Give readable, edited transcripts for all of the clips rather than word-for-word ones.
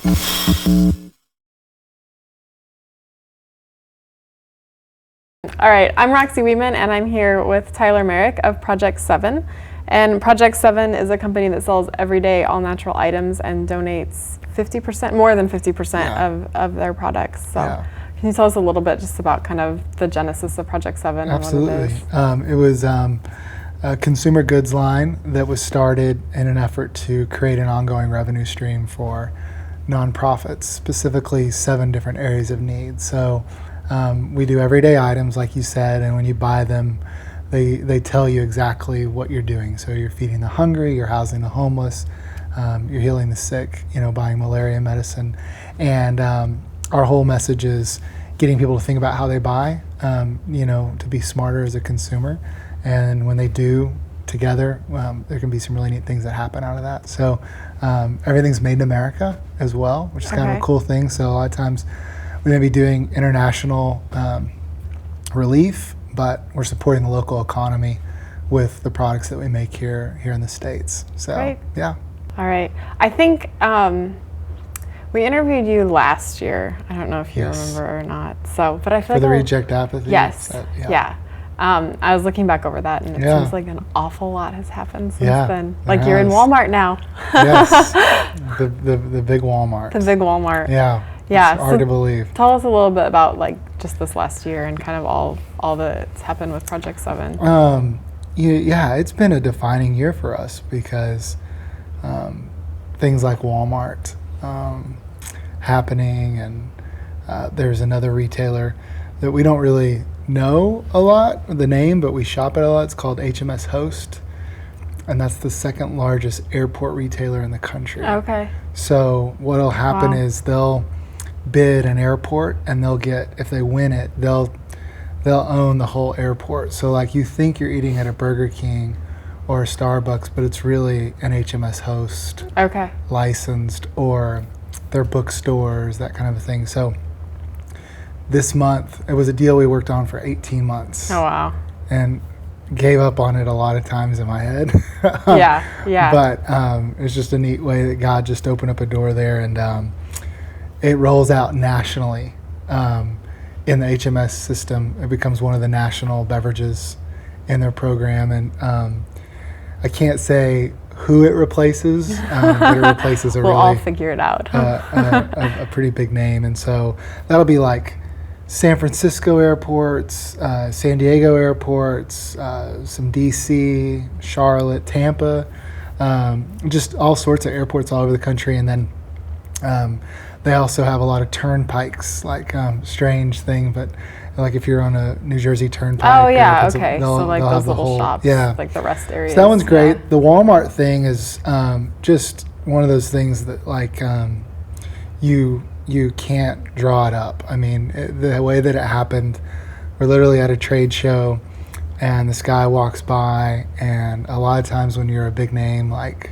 All right, I'm Roxy Weeman, and I'm here with Tyler Merrick of Project 7. And Project 7 is a company that sells everyday all-natural items and donates 50%, more than 50% of their products. So can you tell us a little bit just about kind of the genesis of Project 7? Absolutely. And what it is? It was a consumer goods line that was started in an effort to create an ongoing revenue stream for nonprofits, specifically 7 different areas of need. So we do everyday items, like you said, and when you buy them, they tell you exactly what you're doing. So you're feeding the hungry, you're housing the homeless, you're healing the sick, buying malaria medicine. And our whole message is getting people to think about how they buy, to be smarter as a consumer. And when they do together, there can be some really neat things that happen out of that. So everything's made in America as well, which is kind of a cool thing. So a lot of times we may be doing international relief, but we're supporting the local economy with the products that we make here in the States. So, yeah. All right. I think we interviewed you last year. I don't know if you remember or not. So, but I feel for the Reject Apathy. Yes. I was looking back over that, and it seems like an awful lot has happened since then. Like you're in Walmart now. Yes. The big Walmart. The big Walmart. Yeah. Yeah, it's hard to believe. Tell us a little bit about just this last year and kind of all that's happened with Project 7. It's been a defining year for us because things like Walmart happening, and there's another retailer that we don't really know a lot, the name, but we shop at a lot. It's called HMSHost, and that's the second largest airport retailer in the country. Okay. So what'll happen is they'll bid an airport, and they'll get, if they win it, they'll own the whole airport. So like you think you're eating at a Burger King or a Starbucks, but it's really an HMSHost licensed, or their bookstores, that kind of a thing. So this month, it was a deal we worked on for 18 months. Oh, wow. And gave up on it a lot of times in my head. But it was just a neat way that God just opened up a door there, and it rolls out nationally in the HMS system. It becomes one of the national beverages in their program, and I can't say who it replaces, but it replaces we'll all figure it out. a pretty big name. And so that'll be like San Francisco airports, San Diego airports, some DC, Charlotte, Tampa, just all sorts of airports all over the country. And then they also have a lot of turnpikes, like strange thing, but like if you're on a New Jersey turnpike. Oh yeah, okay. So like those little shops, like the rest areas. So that one's great. Yeah. The Walmart thing is just one of those things that like you can't draw it up. I mean, the way that it happened, we're literally at a trade show, and this guy walks by, and a lot of times when you're a big name like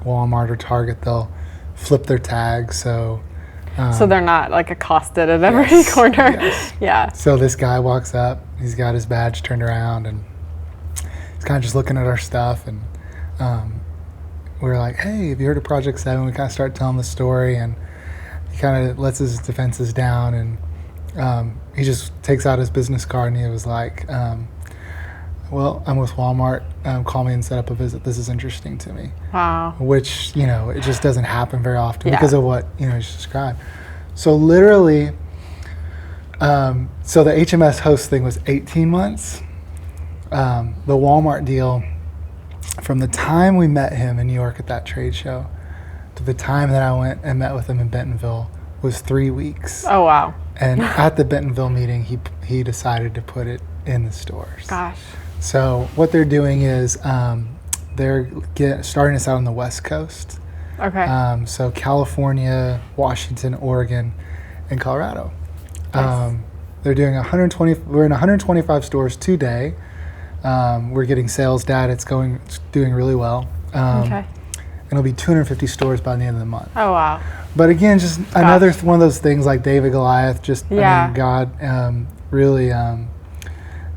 Walmart or Target, they'll flip their tags. So they're not like accosted at every corner. Yes. Yeah. So this guy walks up, he's got his badge turned around, and he's kind of just looking at our stuff, and we're like, hey, have you heard of Project 7? We kind of start telling the story, and he kind of lets his defenses down, and he just takes out his business card, and he was like, well, I'm with Walmart. Call me and set up a visit. This is interesting to me. Wow. Which, it just doesn't happen very often because of what, you just described. So literally, so the HMSHost thing was 18 months. The Walmart deal, from the time we met him in New York at that trade show to the time that I went and met with him in Bentonville, was 3 weeks. Oh, wow. And at the Bentonville meeting, he decided to put it in the stores. Gosh. So what they're doing is they're starting us out on the West Coast. Okay. So California, Washington, Oregon, and Colorado. Nice. They're doing we're in 125 stores today. We're getting sales data. It's doing really well. And it'll be 250 stores by the end of the month. Oh, wow. But again, just another one of those things like David Goliath. I mean, God really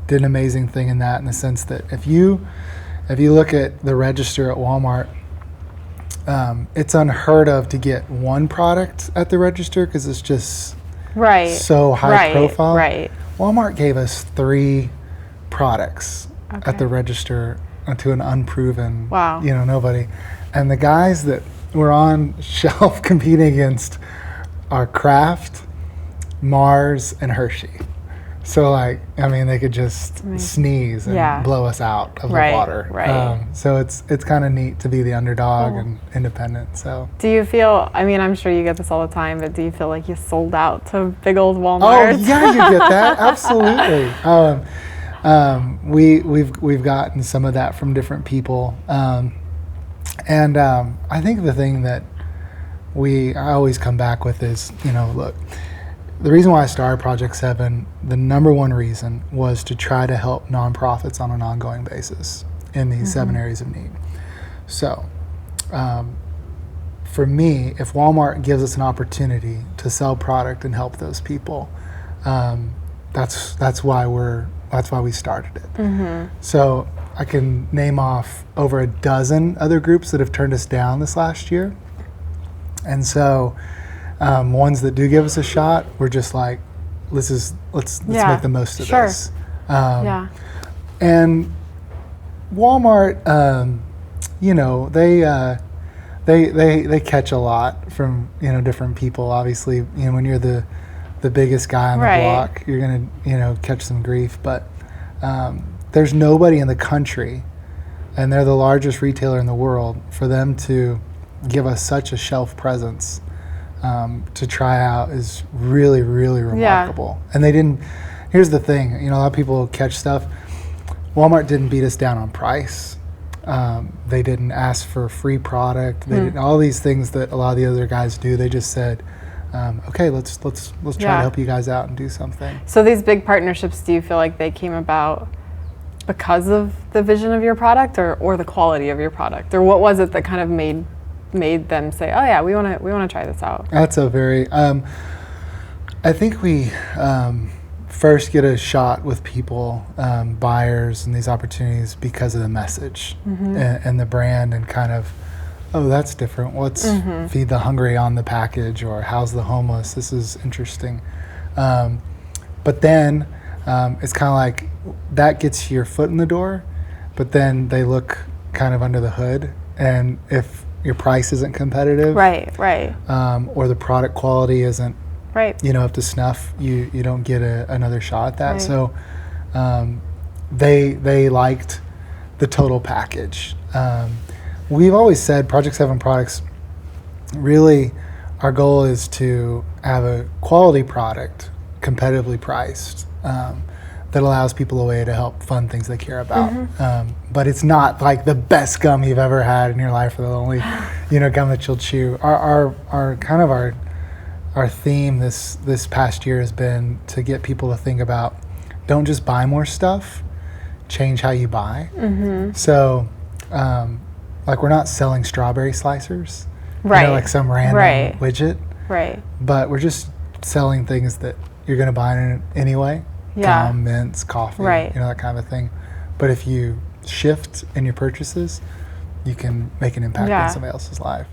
did an amazing thing in that, in the sense that if you look at the register at Walmart, it's unheard of to get one product at the register because it's just Right. so high profile. Right. Walmart gave us 3 products at the register to an unproven, Wow. Nobody. And the guys that were on shelf competing against are Kraft, Mars, and Hershey. So they could just sneeze and blow us out of the water. Right. So it's kind of neat to be the underdog and independent. So. Do you feel? I mean, I'm sure you get this all the time, but do you feel like you sold out to big old Walmart? Oh yeah, you get that absolutely. We've gotten some of that from different people, and I think the thing that I always come back with is, look. The reason why I started Project 7, the number one reason was to try to help nonprofits on an ongoing basis in these 7 areas of need. So, for me, if Walmart gives us an opportunity to sell product and help those people, that's why we started it. So I can name off over a dozen other groups that have turned us down this last year, and so. Ones that do give us a shot, we're just like, let's make the most of this. And Walmart, they catch a lot from different people. Obviously, when you're the biggest guy on the block, you're gonna catch some grief. But there's nobody in the country, and they're the largest retailer in the world, for them to give us such a shelf presence. To try out is really, really remarkable. And they didn't, here's the thing, a lot of people catch stuff. Walmart didn't beat us down on price. They didn't ask for a free product. They didn't, all these things that a lot of the other guys do. They just said, okay, let's try to help you guys out and do something. So these big partnerships, do you feel like they came about because of the vision of your product or the quality of your product? Or what was it that kind of made them say, oh yeah, we want to try this out? That's a very I think we first get a shot with people, buyers, and these opportunities because of the message and the brand, and kind of, oh, that's different. What's feed the hungry on the package, or house the homeless? This is interesting. But then it's kind of like that gets your foot in the door, but then they look kind of under the hood, and if your price isn't competitive, or the product quality isn't, up to snuff, you don't get another shot at that. So they liked the total package. We've always said Project 7 products, really our goal is to have a quality product, competitively priced, that allows people a way to help fund things they care about. But it's not like the best gum you've ever had in your life, or the only gum that you'll chew. Our theme this past year has been to get people to think about, don't just buy more stuff, change how you buy. So we're not selling strawberry slicers, like some random widget, but we're just selling things that you're going to buy anyway. Gum, mints, coffee, that kind of thing. But if you shift in your purchases, you can make an impact on somebody else's life.